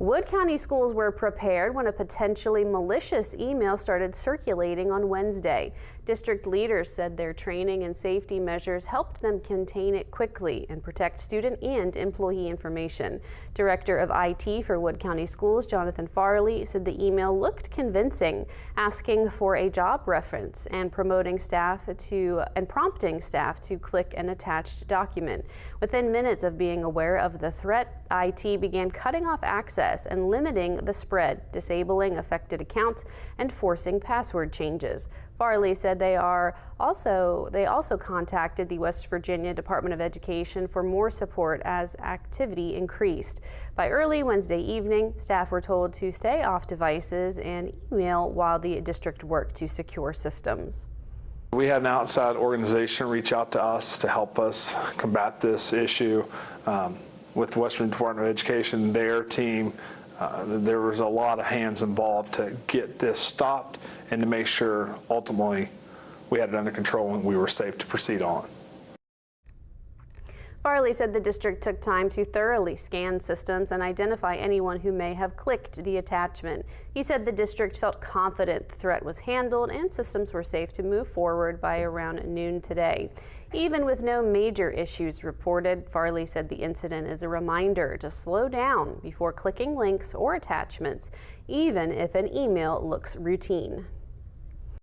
Wood County schools were prepared when a potentially malicious email started circulating on Wednesday. District leaders said their training and safety measures helped them contain it quickly and protect student and employee information. Director of IT for Wood County Schools, Jonathan Farley, said the email looked convincing, asking for a job reference and prompting staff to click an attached document. Within minutes of being aware of the threat, IT began cutting off access and limiting the spread, disabling affected accounts and forcing password changes. Farley said they also contacted the West Virginia Department of Education for more support as activity increased. By early Wednesday evening, staff were told to stay off devices and email while the district worked to secure systems. We had an outside organization reach out to us to help us combat this issue. With the West Virginia Department of Education, their team, there was a lot of hands involved to get this stopped and to make sure ultimately we had it under control and we were safe to proceed on. Farley said the district took time to thoroughly scan systems and identify anyone who may have clicked the attachment. He said the district felt confident the threat was handled and systems were safe to move forward by around noon today. Even with no major issues reported, Farley said the incident is a reminder to slow down before clicking links or attachments, even if an email looks routine.